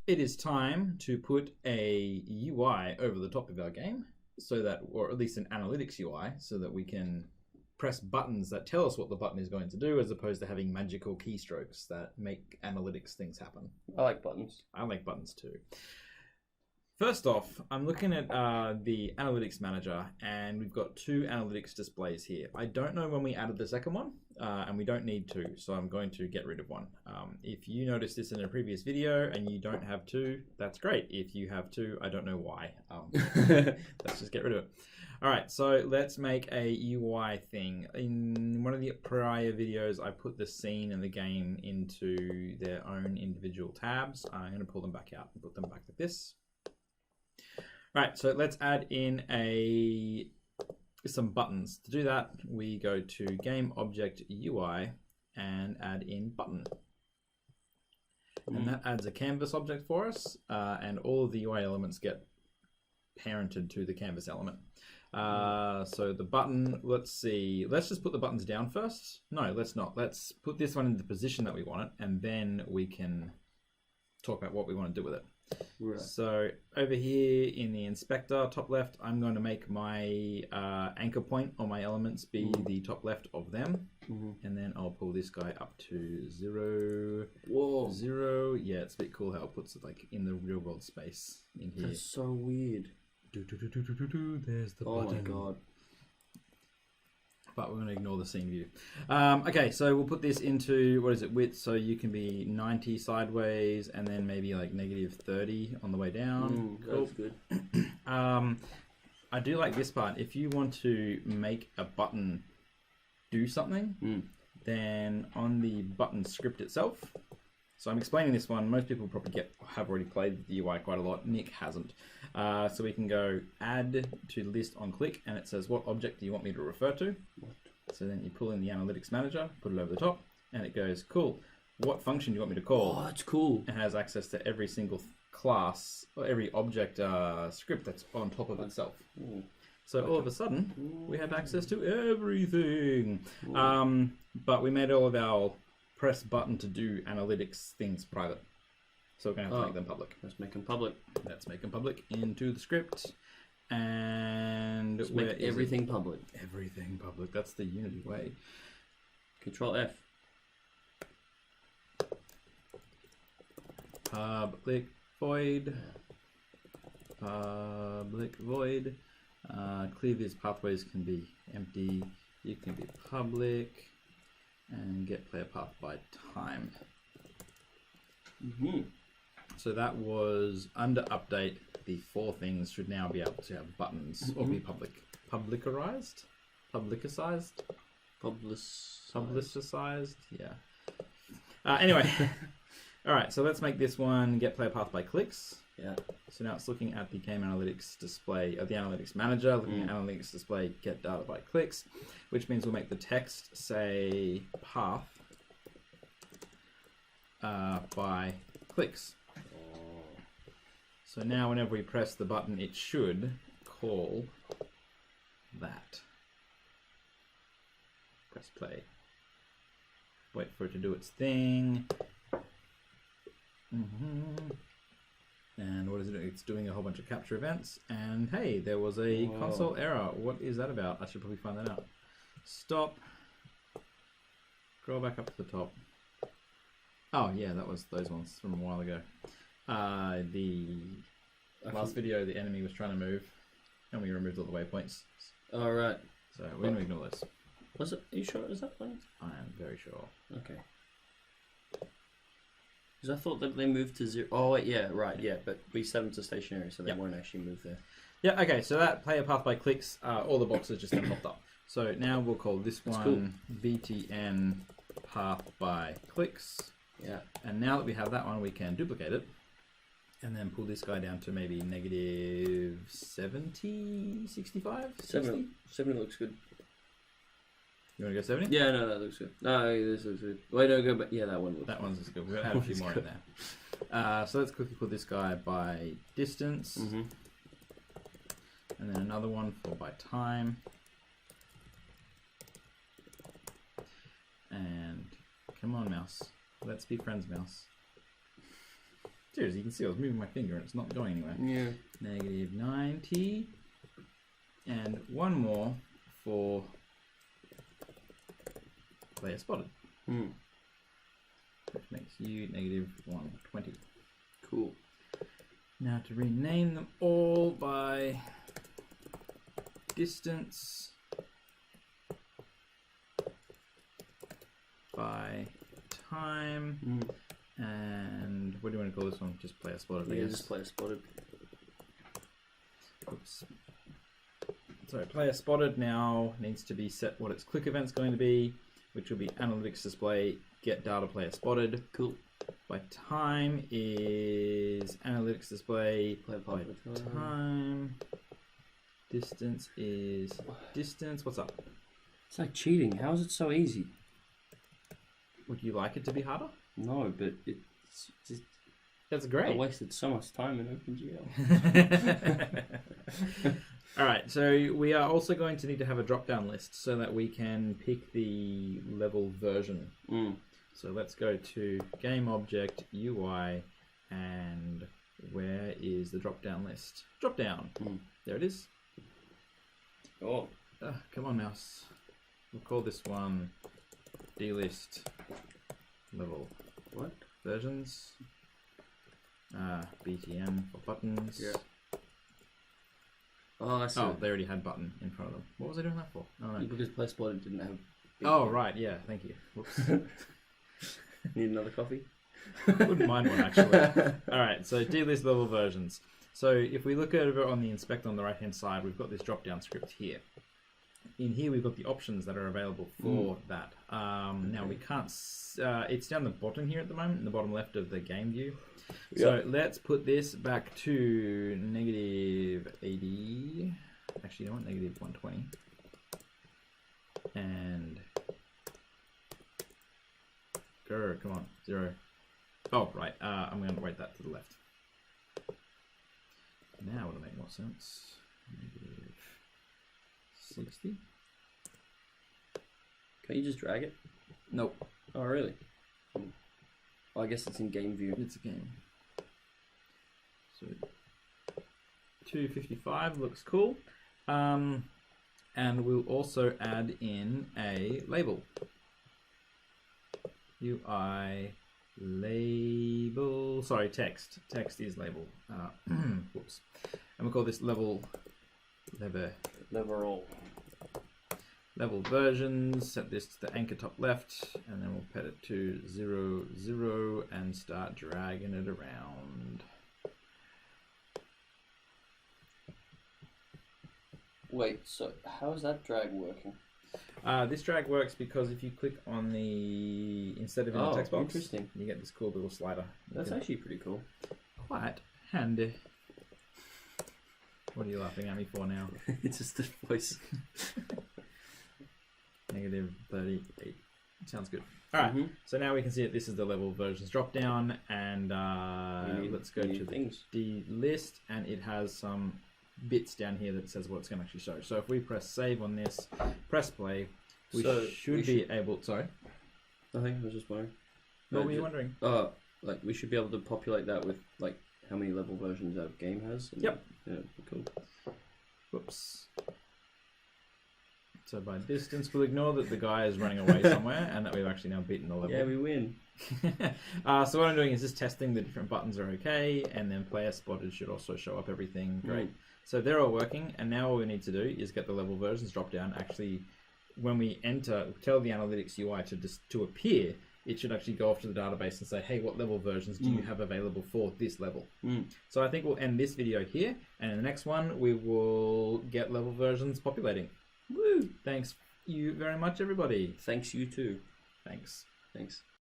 It is time to put a UI over the top of our game, so that, or at least an analytics UI, so that we can press buttons that tell us what the button is going to do, as opposed to having magical keystrokes that make analytics things happen. I like buttons. I like buttons too. First off, I'm looking at the analytics manager, and we've got two analytics displays here. I don't know when we added the second one, and we don't need to, so I'm going to get rid of one. If you noticed this in a previous video and you don't have two, that's great. If you have two, I don't know why. Let's just get rid of it. All right, so let's make a UI thing. In one of the prior videos, I put the scene and the game into their own individual tabs. I'm going to pull them back out and put them back like this. Right, so let's add in some buttons. To do that, we go to Game Object UI and add in button. And that adds a canvas object for us, and all of the UI elements get parented to the canvas element. So the button, let's see, let's just put the buttons down first. No, let's not. Let's put this one in the position that we want it, and then we can talk about what we want to do with it. Right. So over here in the inspector, top left, I'm going to make my anchor point on my elements be the top left of them. And then I'll pull this guy up to 0, Whoa. 0. Yeah, it's a bit cool how it puts it like in the real world space in here. That's so weird. There's the button. Oh my god. But we're going to ignore the scene view. Okay, so we'll put this into, what is it, width, so you can be 90 sideways and then maybe like negative 30 on the way down. Cool. That's good. I do like this part. If you want to make a button do something, then on the button script itself, so I'm explaining this one, most people probably have already played the UI quite a lot. Nick hasn't. So we can go add to list on click, and it says, what object do you want me to refer to? So then you pull in the analytics manager, put it over the top, and it goes, cool, what function do you want me to call? Oh, that's cool. It has access to every single class, or every object script that's on top of itself. So all of a sudden, we have access to everything. But we made all of our press button to do analytics things private. So we're going to have to make them public. Let's make them public. Let's make them public into the script. And let's make everything public. Everything public. That's the Unity way. Control F. Public void. Public void. Clear viz pathways can be empty. You can be public. And get player path by time. So that was under update. The 4 things should now be able to have buttons or be publicized. Yeah. Anyway, all right. So let's make this one get player path by clicks. Yeah. So now it's looking at the game analytics display, the analytics manager, looking at analytics display, get data by clicks, which means we'll make the text say path by clicks. So now whenever we press the button, it should call that. Press play. Wait for it to do its thing. And what is it doing? It's doing a whole bunch of capture events. And hey, there was a console error. What is that about? I should probably find that out. Stop. Scroll back up to the top. Oh yeah, that was those ones from a while ago. The last video, the enemy was trying to move, and we removed all the waypoints. All right. So we're going to ignore this. Was it? Are you sure it was that place? I am very sure. Okay. Because I thought that they moved to 0. Oh, wait, yeah, right, yeah. But we set them to stationary, so they won't actually move there. Yeah, okay, so that player path by clicks, all the boxes just then popped up. So now we'll call this one BTN path by clicks. Yeah. And now that we have that one, we can duplicate it. And then pull this guy down to maybe negative 70, 65? 70 looks good. You want to go 70? Yeah, no, that looks good. No, this looks good. Wait, no, go back. Yeah, that one looks That one's good. We're going to add a few more in there. So let's quickly put this guy by distance. And then another one for by time. And come on, mouse. Let's be friends, mouse. Seriously, you can see I was moving my finger and it's not going anywhere. Yeah. Negative 90. And one more for player spotted. Which makes you negative 120. Cool. Now to rename them all by distance, by time, and what do you want to call this one? Just player spotted, I guess. Just player spotted. Oops. So player spotted now needs to be set what its click event's going to be, which will be analytics display get data player spotted. Cool. By time is analytics display Player by time. Distance is distance. What's up? It's like cheating. How is it so easy? Would you like it to be harder? No, but it's just... That's I great. wasted so much time in OpenGL. Alright, so we are also going to need to have a drop-down list so that we can pick the level version. So let's go to Game Object, UI, and where is the drop-down list? Drop-down. There it is. Oh. Come on, mouse. We'll call this one DList level. What? Versions. BTN for buttons. Yeah. Oh, I see. Oh, they already had button in front of them. What was I doing that for? Oh, no. Because player spotted didn't have... Oh, right, yeah, thank you. Whoops. Need another coffee? Wouldn't mind one, actually. Alright, so DList level versions. So if we look over on the inspect on the right hand side, we've got this drop down script here. In here we've got the options that are available for that. Now we can't, it's down the bottom here at the moment, in the bottom left of the game view. So let's put this back to negative 80. Actually, you know what? Negative 120. And go, come on, 0. Oh, right. I'm going to write that to the left. Now it'll make more sense. Negative 60. Can't you just drag it? Nope. Oh, really? Oh, I guess it's in game view. It's a game. So 255 looks cool. And we'll also add in a label. UI label. Sorry, text. Text is label. Whoops. And we'll call this level versions. Set this to the anchor top left, and then we'll put it to 0, 0, and start dragging it around. Wait, so how is that drag working? This drag works because if you click on the, instead of in the text box, interesting. You get this cool little slider. That's actually pretty cool. Quite handy. What are you laughing at me for now? It's just the voice. Negative 38. Sounds good. Alright, so now we can see that this is the level versions drop down, and let's go to the list, and it has some bits down here that says what it's going to actually show. So if we press save on this, press play, we should be able... Sorry? Nothing, I was just wondering. What were you wondering? Like we should be able to populate that with like how many level versions our game has. Yep. Yeah, cool. Whoops. So by distance, we'll ignore that the guy is running away somewhere and that we've actually now beaten the level. Yeah, we win. So what I'm doing is just testing the different buttons are okay, and then player spotted should also show up everything. Great. So they're all working, and now all we need to do is get the level versions drop down. Actually, when we enter, tell the analytics UI to appear, it should actually go off to the database and say, hey, what level versions do you have available for this level? So I think we'll end this video here, and in the next one, we will get level versions populating. Woo! Thanks you very much, everybody. Thanks you too. Thanks. Thanks.